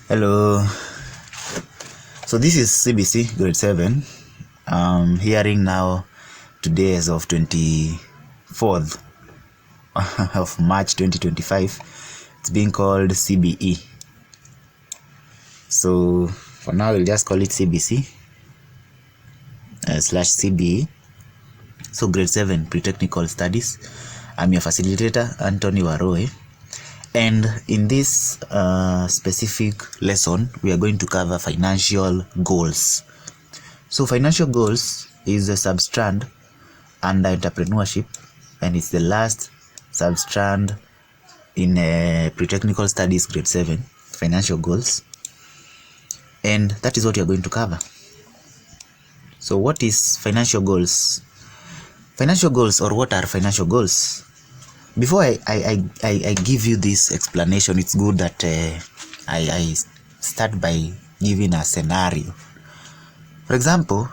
Hello. So this is CBC grade 7. Hearing now today as of 24th of March 2025. It's being called CBE. So for now we'll just call it CBC slash CBE. So grade 7 pre-technical studies. I'm your facilitator, Anthony Waroe. And in this specific lesson, we are going to cover financial goals. So financial goals is a substrand under entrepreneurship, and it's the last substrand in pre-technical studies grade 7, financial goals. And that is what we are going to cover. So what is financial goals? Financial goals, or what are financial goals? Before I give you this explanation, it's good that I start by giving a scenario. For example,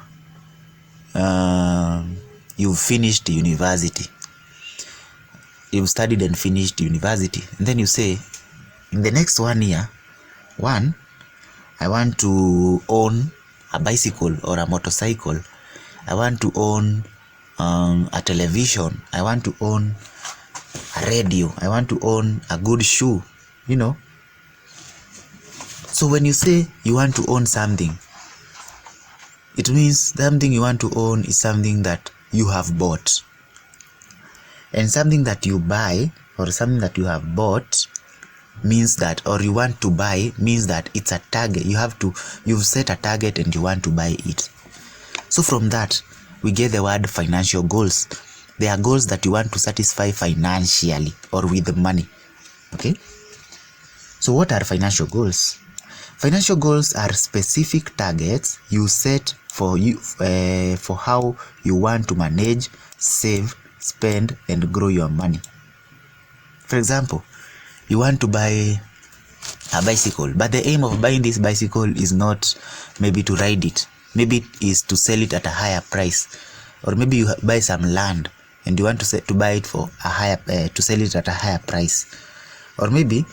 you've finished university. You've studied and finished university. And then you say, in the next 1 year, I want to own a bicycle or a motorcycle. I want to own a television. I want to own a radio. I want to own a good shoe, So when you say you want to own something, it means something you want to own is something that you have bought. And something that you buy or something that you have bought means that, or you want to buy, means that it's a target. You've set a target and you want to buy it. So from that, we get the word financial goals. They are goals that you want to satisfy financially or with the money. Okay? So what are financial goals? Financial goals are specific targets you set for how you want to manage, save, spend, and grow your money. For example, you want to buy a bicycle, but the aim of buying this bicycle is not maybe to ride it. Maybe it is to sell it at a higher price. Or maybe you buy some land and you want to buy it for a higher to sell it at a higher price. Or maybe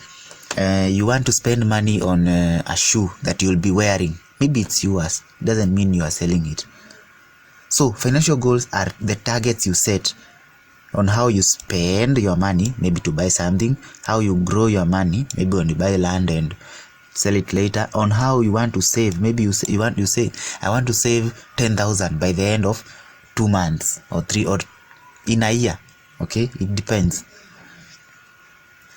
you want to spend money on a shoe that you'll be wearing. Maybe it's yours. Doesn't mean you are selling it. So financial goals are the targets you set on how you spend your money, maybe to buy something, how you grow your money, maybe when you buy land and sell it later, on how you want to save. Maybe you say I want to save 10,000 by the end of 2 months or 3 or in a year. Okay, it depends.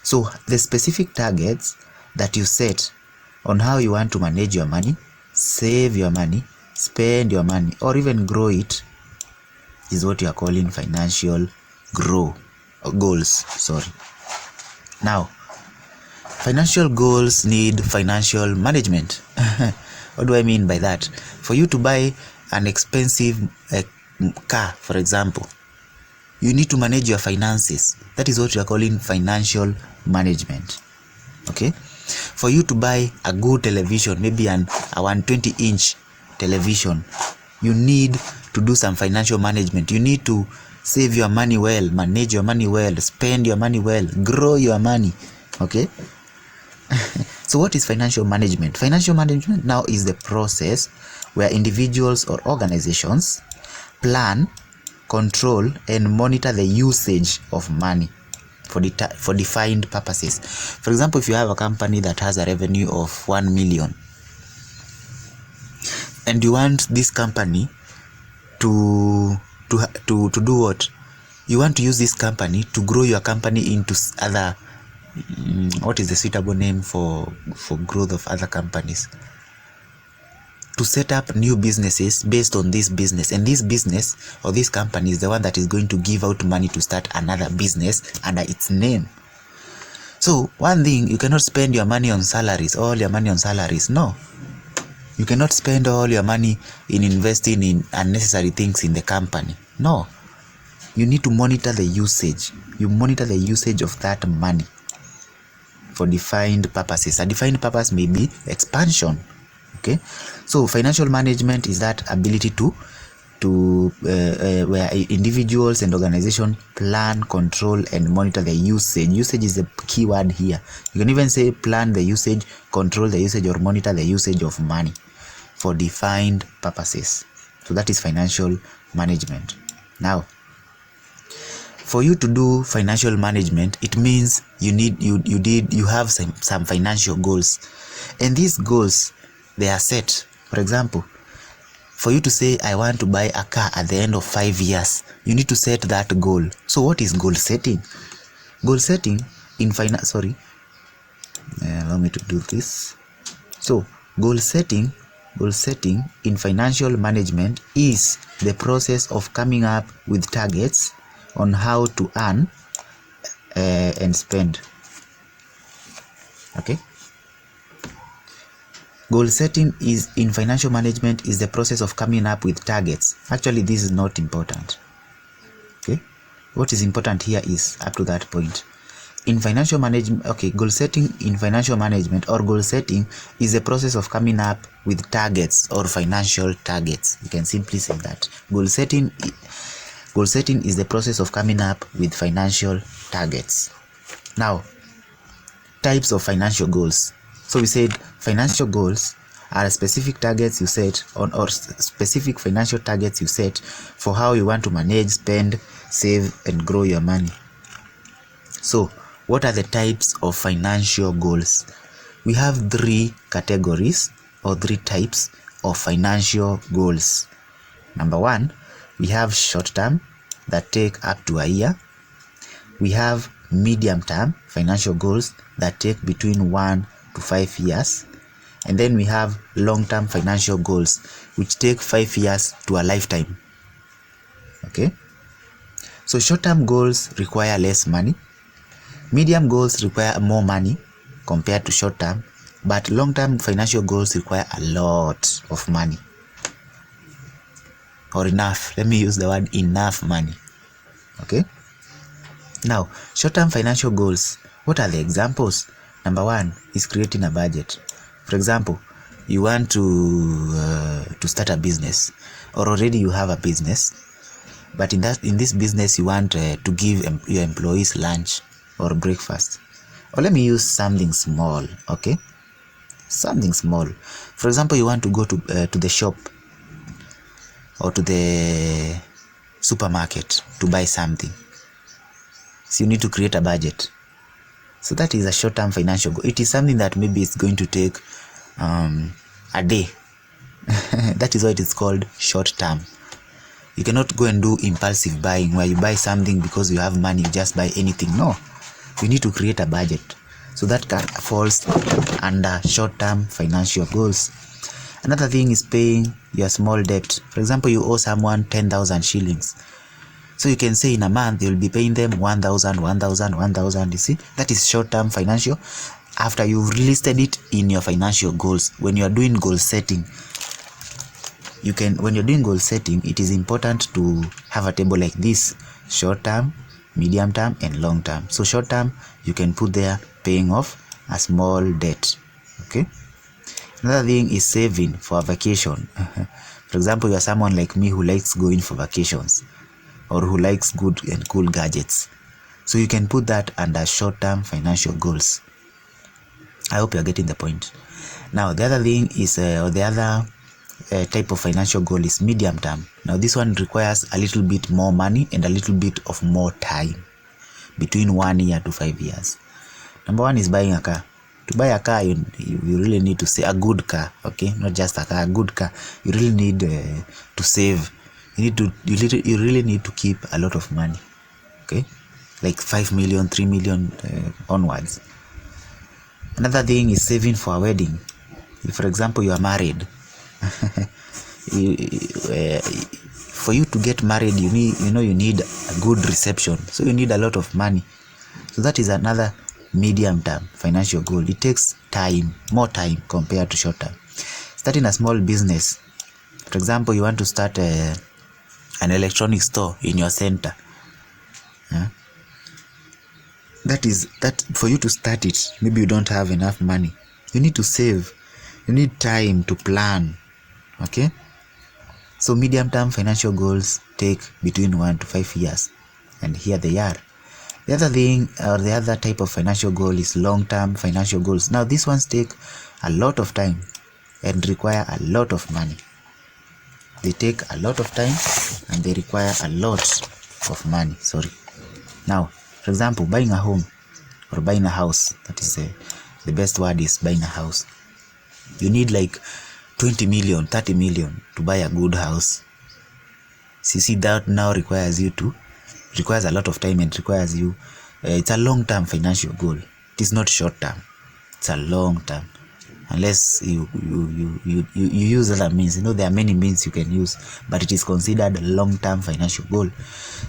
So the specific targets that you set on how you want to manage your money, save your money, spend your money, or even grow it is what you are calling financial goals. Now, financial goals need financial management. What do I mean by that? For you to buy an expensive car, for example, you need to manage your finances. That is what you are calling financial management. Okay? For you to buy a good television, maybe a 120-inch television, you need to do some financial management. You need to save your money well, manage your money well, spend your money well, grow your money. Okay? So what is financial management? Financial management now is the process where individuals or organizations plan, control, and monitor the usage of money for defined purposes. For example, if you have a company that has a revenue of 1 million and you want this company to do what? You want to use this company to grow your company into other what is the suitable name for growth of other companies? To set up new businesses based on this business, and this business or this company is the one that is going to give out money to start another business under its name. So one thing, you cannot spend your money on salaries, all your money on salaries. No, you cannot spend all your money in investing in unnecessary things in the company. No, you need to monitor the usage. You monitor the usage of that money for defined purposes. A defined purpose may be expansion. Okay, so financial management is that ability to where individuals and organizations plan, control, and monitor the usage. Usage is the key word here. You can even say plan the usage, control the usage, or monitor the usage of money for defined purposes. So that is financial management. Now, for you to do financial management, it means you have some financial goals, and these goals, they are set. For example, for you to say I want to buy a car at the end of 5 years, you need to set that goal. So what is goal setting? Goal setting in finance, allow me to do this. So goal setting in financial management is the process of coming up with targets on how to earn and spend. Okay. Goal setting is in financial management is the process of coming up with targets. Actually, this is not important. Okay, what is important here is up to that point. In financial management, okay, goal setting in financial management or goal setting is the process of coming up with targets or financial targets. You can simply say that. Goal setting is the process of coming up with financial targets. Now, types of financial goals. So we said financial goals are specific targets you set or specific financial targets you set for how you want to manage, spend, save, and grow your money. So what are the types of financial goals? We have 3 categories or 3 types of financial goals. Number 1, we have short-term that take up to a year. We have medium-term financial goals that take between 1 to 5 years, and then we have long-term financial goals which take 5 years to a lifetime. Okay, so short-term goals require less money, medium goals require more money compared to short-term, but long-term financial goals require a lot of money, or enough. Let me use the word enough money. Okay, now short-term financial goals, what are the examples? Number 1 is creating a budget. For example, you want to start a business, or already you have a business, but in this business you want to give your employees lunch or breakfast. Or let me use something small. Okay, something small. For example, you want to go to the shop or to the supermarket to buy something, so you need to create a budget. So that is a short-term financial goal. It is something that maybe it's going to take a day. That is why it is called short-term. You cannot go and do impulsive buying where you buy something because you have money, you just buy anything. No, you need to create a budget. So that falls under short-term financial goals. Another thing is paying your small debt. For example, you owe someone 10,000 shillings. So you can say in a month you'll be paying them 1,000. You see, that is short-term financial. After you've listed it in your financial goals, when you are doing goal setting, when you're doing goal setting, it is important to have a table like this: short-term, medium-term, and long-term. So short-term, you can put there paying off a small debt. Okay. Another thing is saving for a vacation. For example, you are someone like me who likes going for vacations, or who likes good and cool gadgets. So you can put that under short-term financial goals. I hope you're getting the point. Now the other thing is, or the other type of financial goal is medium-term. Now this one requires a little bit more money and a little bit of more time, between 1 year to 5 years. Number 1 is buying a car. To buy a car, you really need to say a good car. Okay, not just a car, a good car. You really need to save. You really need to keep a lot of money. Okay, like 5 million, 3 million onwards. Another thing is saving for a wedding. If, for example, you are married, for you to get married, you need a good reception. So you need a lot of money. So that is another medium-term financial goal. It takes time, more time compared to short-term. Starting a small business. For example, you want to start an electronic store in your center. That for you to start it, maybe you don't have enough money. You need to save. You need time to plan. Okay. So medium-term financial goals take between 1 to 5 years, and here they are. The other thing, or the other type of financial goal, is long-term financial goals. Now these ones take a lot of time and require a lot of money. They take a lot of time and they require a lot of money. Now, for example, buying a home or buying a house, that is the best word is buying a house. You need like 20 million, 30 million to buy a good house. So you see, that now requires a lot of time and requires you, it's a long-term financial goal. It is not short-term, it's a long-term. Unless you use other means. There are many means you can use, but it is considered a long-term financial goal.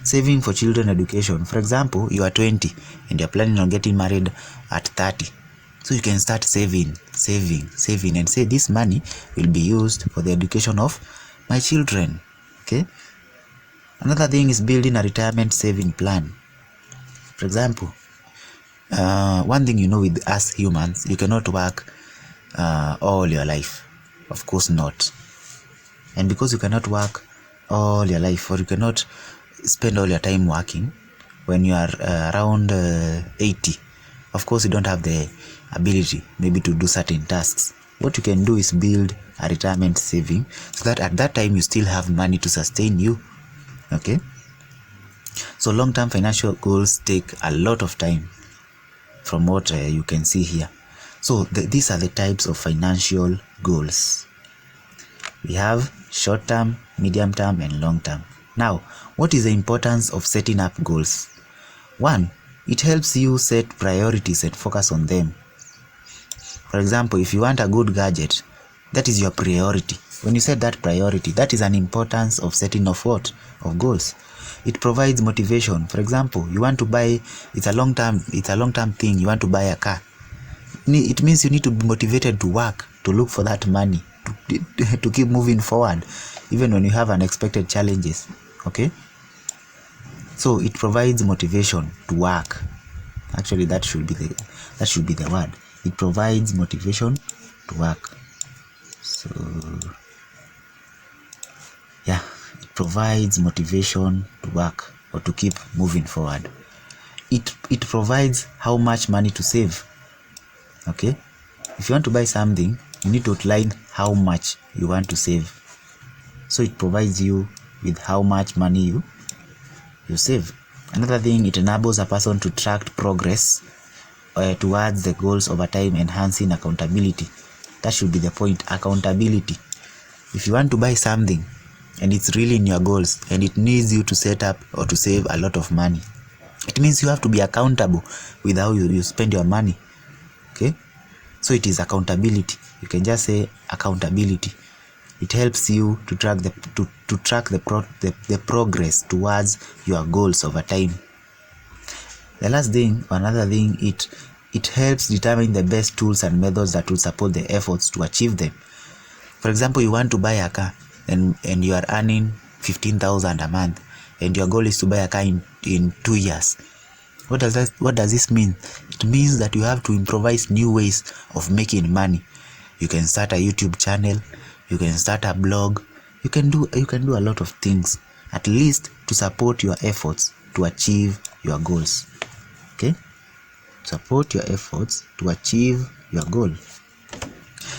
Saving for children education. For example, you are 20 and you're planning on getting married at 30. So you can start saving and say this money will be used for the education of my children. Okay. Another thing is building a retirement saving plan. For example, one thing with us humans, you cannot work all your life. Of course not. And because you cannot work all your life, or you cannot spend all your time working, when you are around 80, of course you don't have the ability maybe to do certain tasks. What you can do is build a retirement saving so that at that time you still have money to sustain you. Okay, so long-term financial goals take a lot of time from what you can see here. So these are the types of financial goals. We have short-term, medium-term, and long-term. Now, what is the importance of setting up goals? 1, it helps you set priorities and focus on them. For example, if you want a good gadget, that is your priority. When you set that priority, that is an importance of setting of what? Of goals. It provides motivation. For example, you want to buy, it's a long-term thing, you want to buy a car. It means you need to be motivated to work, to look for that money, to keep moving forward, even when you have unexpected challenges. Okay? So it provides motivation to work. Actually, that should be the word. It provides motivation to work. So yeah, it provides motivation to work or to keep moving forward. It provides how much money to save. Okay, if you want to buy something, you need to outline how much you want to save. So it provides you with how much money you save. Another thing, it enables a person to track progress towards the goals over time, enhancing accountability. That should be the point, accountability. If you want to buy something and it's really in your goals and it needs you to set up or to save a lot of money, it means you have to be accountable with how you spend your money. Okay, so it is accountability. You can just say accountability. It helps you to track the progress towards your goals over time. Another thing, it helps determine the best tools and methods that will support the efforts to achieve them. For example, you want to buy a car and you are earning 15,000 a month, and your goal is to buy a car in 2 years. What does this mean? It means that you have to improvise new ways of making money. You can start a YouTube channel, you can start a blog, you can do a lot of things, at least to support your efforts to achieve your goals. Okay? Support your efforts to achieve your goal.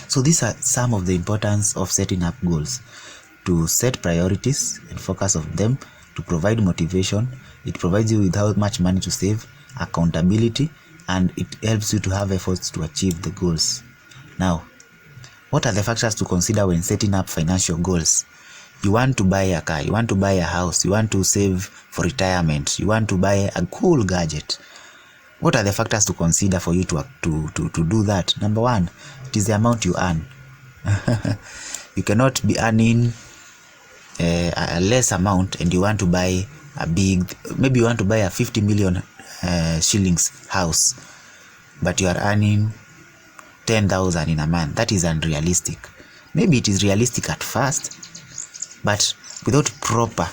So these are some of the importance of setting up goals: to set priorities and focus on them, to provide motivation, it provides you with how much money to save, accountability, and it helps you to have efforts to achieve the goals. Now, what are the factors to consider when setting up financial goals? You want to buy a car, you want to buy a house, you want to save for retirement, you want to buy a cool gadget. What are the factors to consider for you to do that? Number 1, it is the amount you earn. You cannot be earning a less amount and you want to buy maybe you want to buy a 50 million shillings house, but you are earning 10,000 in a month. That is unrealistic. Maybe it is realistic at first, but without proper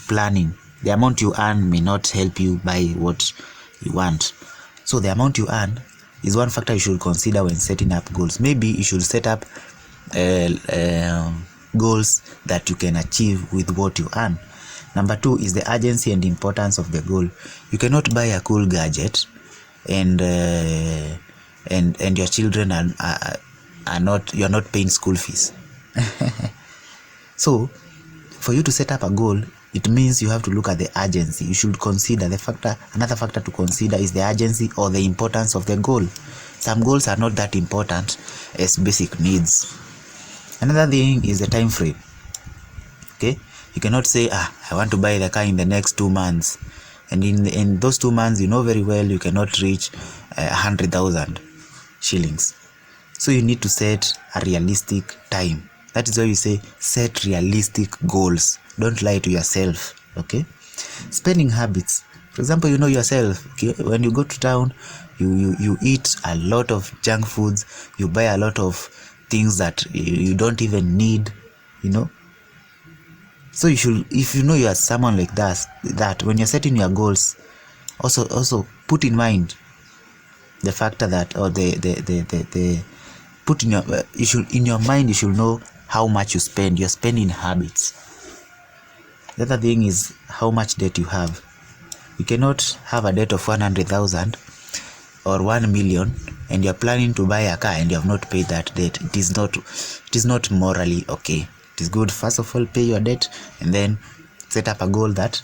planning, the amount you earn may not help you buy what you want. So the amount you earn is one factor you should consider when setting up goals. Maybe you should set up goals that you can achieve with what you earn. Number 2 is the urgency and importance of the goal. You cannot buy a cool gadget and your children are not, you're not paying school fees. So for you to set up a goal, it means you have to look at the urgency. You should consider the factor. Another factor to consider is the urgency or the importance of the goal. Some goals are not that important as basic needs. Another thing is the time frame. Okay, you cannot say, I want to buy the car in the next 2 months, and in those 2 months, you know very well you cannot reach 100,000 shillings. So you need to set a realistic time. That is why you say set realistic goals. Don't lie to yourself. Okay, spending habits. For example, you know yourself, okay, when you go to town, you eat a lot of junk foods, you buy a lot of things that you don't even need, you know. So you should, if you know you are someone like that when you're setting your goals, also put in mind the factor that, or the put in your in your mind, you should know how much you spend, your spending habits. The other thing is how much debt you have. You cannot have a debt of 100,000 or 1 million and you're planning to buy a car and you have not paid that debt. It is not morally okay. It is good, first of all, pay your debt and then set up a goal that,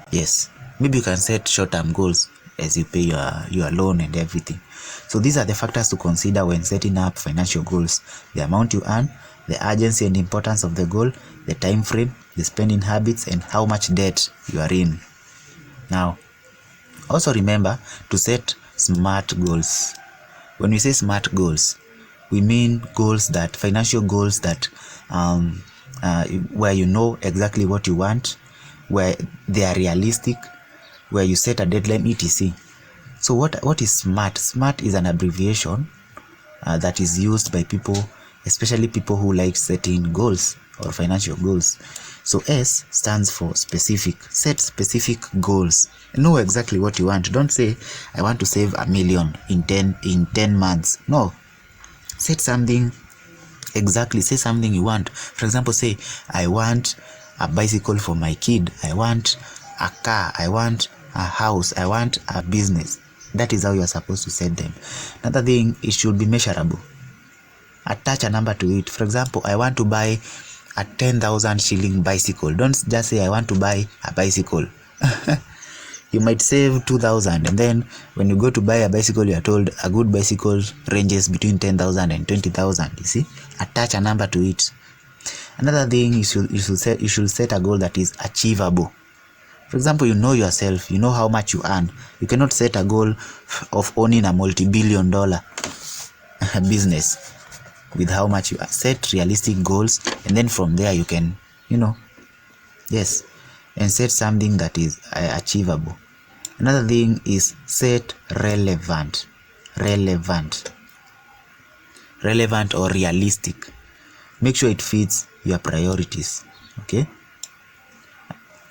yes, maybe you can set short-term goals as you pay your loan and everything. So these are the factors to consider when setting up financial goals: the amount you earn, the urgency and importance of the goal, the time frame, the spending habits, and how much debt you are in. Now, also remember to set SMART goals. When we say SMART goals, we mean goals that, financial goals that, where you know exactly what you want, where they are realistic, where you set a deadline, etc. So what is SMART? SMART is an abbreviation that is used by people, especially people who like setting goals or financial goals. So S stands for specific. Set specific goals. Know exactly what you want. Don't say, I want to save 1 million in 10 months. No. Set something exactly. Say something you want. For example, say, I want a bicycle for my kid. I want a car. I want a house. I want a business. That is how you are supposed to set them. Another thing, it should be measurable. Attach a number to it. For example, I want to buy a 10,000 shilling bicycle. Don't just say I want to buy a bicycle. You might save 2,000 and then when you go to buy a bicycle, you are told a good bicycle ranges between 10,000 and 20,000. You see, attach a number to it. Another thing, you should set a goal that is achievable. For example, you know yourself, you know how much you earn. You cannot set a goal of owning a multi-billion-dollar business with how much you set realistic goals, and then from there you can, yes, and set something that is achievable. Another thing is set relevant or realistic. Make sure it fits your priorities. Okay.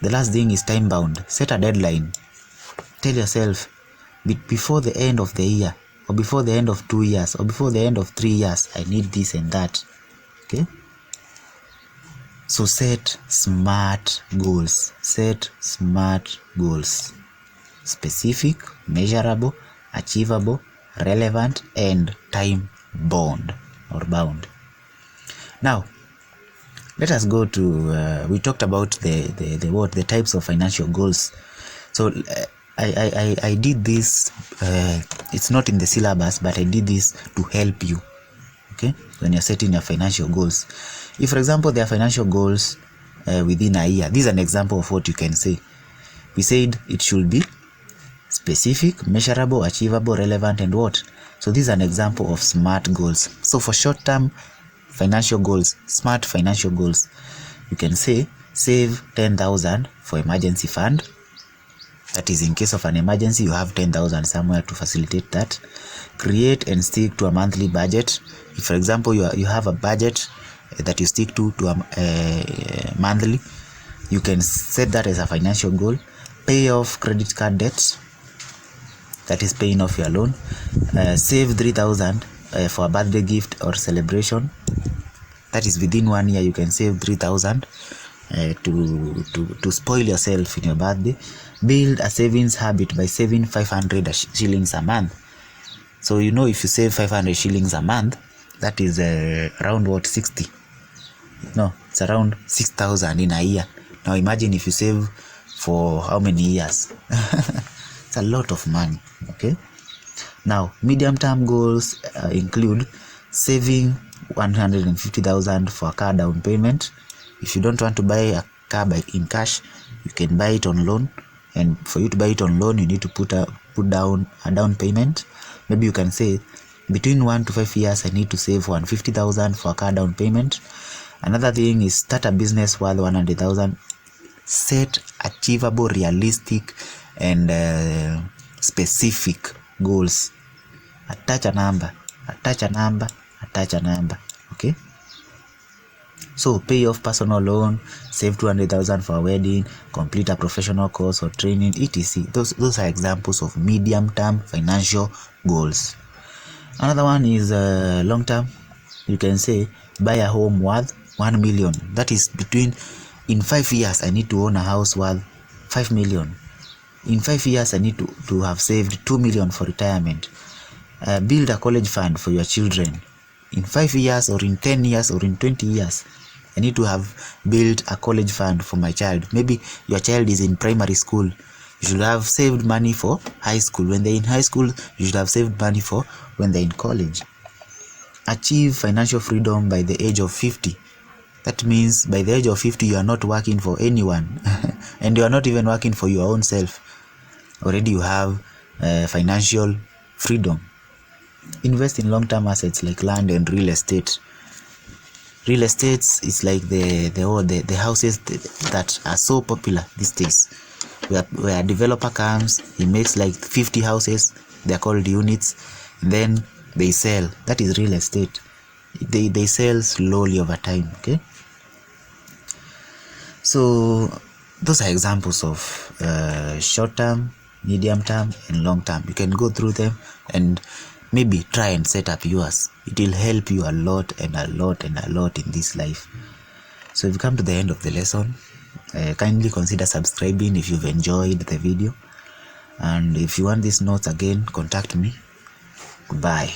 The last thing is time bound. Set a deadline. Tell yourself, before the end of the year, or before the end of 2 years, or before the end of 3 years, I need this and that. Okay. So set SMART goals. Set SMART goals. Specific, measurable, achievable, relevant, and time bound or bound. Now, let us go to, we talked about the types of financial goals. So I did this, it's not in the syllabus, but I did this to help you, okay, when you're setting your financial goals. If, for example, there are financial goals within a year, this is an example of what you can say. We said it should be specific, measurable, achievable, relevant, and what? So this is an example of SMART goals. So for short-term financial goals, SMART financial goals, you can say save 10,000 for emergency fund. That is, in case of an emergency, you have 10,000 somewhere to facilitate that. Create and stick to a monthly budget. If, for example, you have a budget that you stick to monthly, you can set that as a financial goal. Pay off credit card debts. That is paying off your loan. Save 3,000 for a birthday gift or celebration. That is within 1 year you can save 3,000 to spoil yourself in your birthday. Build a savings habit by saving 500 shillings a month. So if you save 500 shillings a month, that is around what, 60? No, it's around 6,000 in a year. Now imagine if you save for how many years? It's a lot of money. Okay. Now medium-term goals include saving 150,000 for a car down payment. If you don't want to buy a car in cash, you can buy it on loan. And for you to buy it on loan, you need to put down a down payment. Maybe you can say between 1 to 5 years, I need to save 150,000 for a car down payment. Another thing is start a business worth 100,000. Set achievable, realistic, and specific goals. Attach a number. Okay. So pay off personal loan, save 200,000 for a wedding, complete a professional course or training, etc. Those are examples of medium-term financial goals. Another one is long-term. You can say buy a home worth 1 million. That is in 5 years I need to own a house worth 5 million. In 5 years I need to have saved 2 million for retirement. Build a college fund for your children. In 5 years or in 10 years or in 20 years, I need to have built a college fund for my child. Maybe your child is in primary school. You should have saved money for high school. When they're in high school, you should have saved money for when they're in college. Achieve financial freedom by the age of 50. That means by the age of 50, you are not working for anyone. And you are not even working for your own self. Already you have financial freedom. Invest in long-term assets like land and real estate. Real estate is like the houses that are so popular these days, where a developer comes, he makes like 50 houses, they're called units, and then they sell. That is real estate. They sell slowly over time. Okay, so those are examples of short-term, medium-term, and long-term. You can go through them and maybe try and set up yours. It will help you a lot and a lot and a lot in this life. So if you come to the end of the lesson, kindly consider subscribing if you've enjoyed the video. And if you want these notes again, contact me. Goodbye.